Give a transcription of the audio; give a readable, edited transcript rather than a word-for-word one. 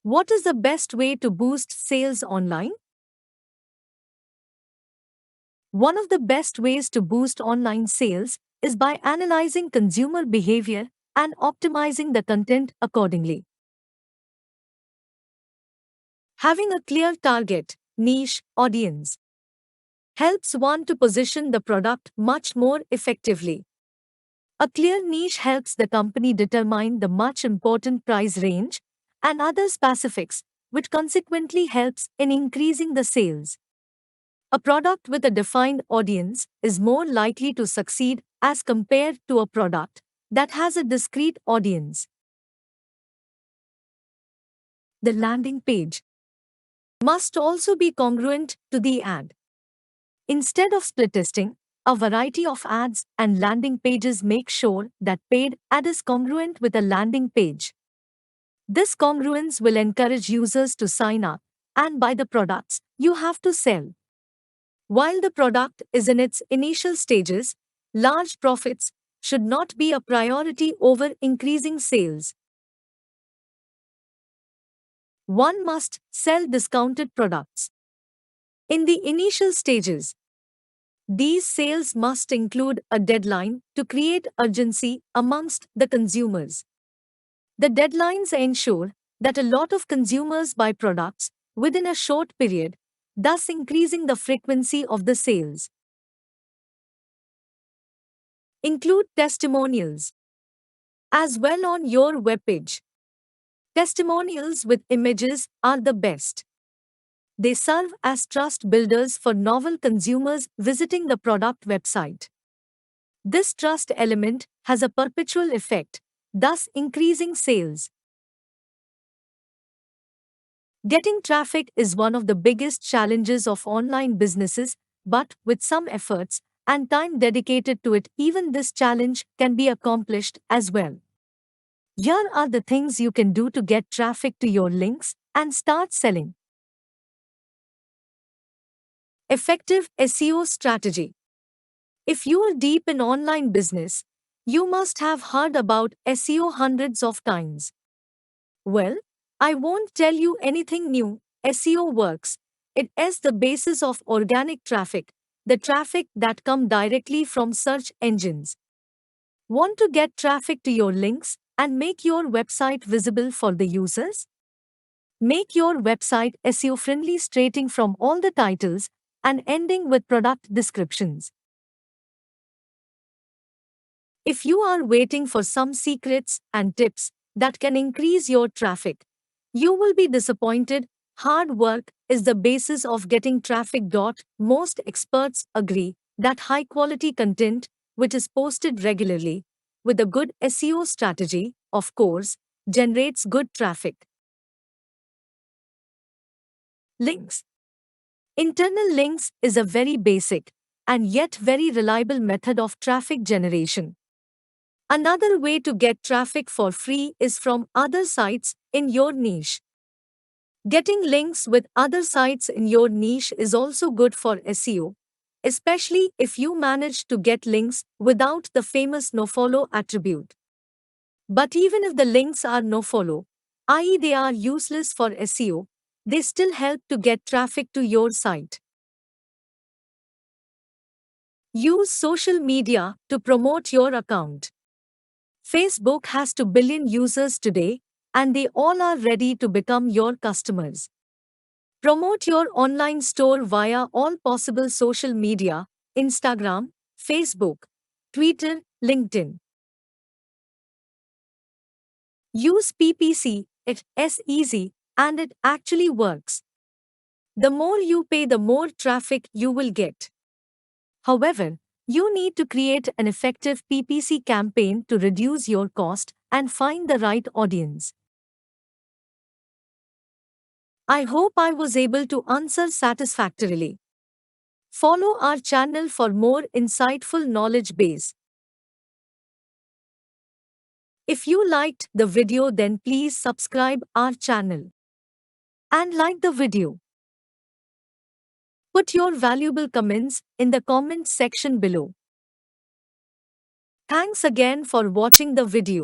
What is the best way to boost sales online? One of the best ways to boost online sales is by analyzing consumer behavior and optimizing the content accordingly. Having a clear target, niche, audience helps one to position the product much more effectively. A clear niche helps the company determine the much important price range and other specifics, which consequently helps in increasing the sales. A product with a defined audience is more likely to succeed as compared to a product that has a discrete audience. The landing page must also be congruent to the ad. Instead of split testing, a variety of ads and landing pages make sure that paid ad is congruent with a landing page. This congruence will encourage users to sign up and buy the products you have to sell. While the product is in its initial stages, large profits should not be a priority over increasing sales. One must sell discounted products. In the initial stages, these sales must include a deadline to create urgency amongst the consumers. The deadlines ensure that a lot of consumers buy products within a short period, thus increasing the frequency of the sales. Include testimonials as well on your webpage. Testimonials with images are the best. They serve as trust builders for novel consumers visiting the product website. This trust element has a perpetual effect, thus increasing sales. Getting traffic is one of the biggest challenges of online businesses, but with some efforts and time dedicated to it, even this challenge can be accomplished as well. Here are the things you can do to get traffic to your links and start selling. Effective SEO strategy. If you are deep in online business, you must have heard about SEO hundreds of times. Well, I won't tell you anything new. SEO works. It is the basis of organic traffic, the traffic that come directly from search engines. Want to get traffic to your links and make your website visible for the users? Make your website SEO friendly, starting from all the titles and ending with product descriptions. If you are waiting for some secrets and tips that can increase your traffic, you will be disappointed. Hard work is the basis of getting traffic. Most experts agree that high quality content, which is posted regularly, with a good SEO strategy, of course, generates good traffic. Links. Internal links is a very basic and yet very reliable method of traffic generation. Another way to get traffic for free is from other sites in your niche. Getting links with other sites in your niche is also good for SEO, especially if you manage to get links without the famous nofollow attribute. But even if the links are nofollow, i.e., they are useless for SEO, they still help to get traffic to your site. Use social media to promote your account. Facebook has 2 billion users today, and they all are ready to become your customers. Promote your online store via all possible social media: Instagram, Facebook, Twitter, LinkedIn. Use PPC, it's easy, and it actually works. The more you pay, the more traffic you will get. However, you need to create an effective PPC campaign to reduce your cost and find the right audience. I hope I was able to answer satisfactorily. Follow our channel for more insightful knowledge base. If you liked the video, then please subscribe our channel and like the video. Put your valuable comments in the comment section below. Thanks again for watching the video.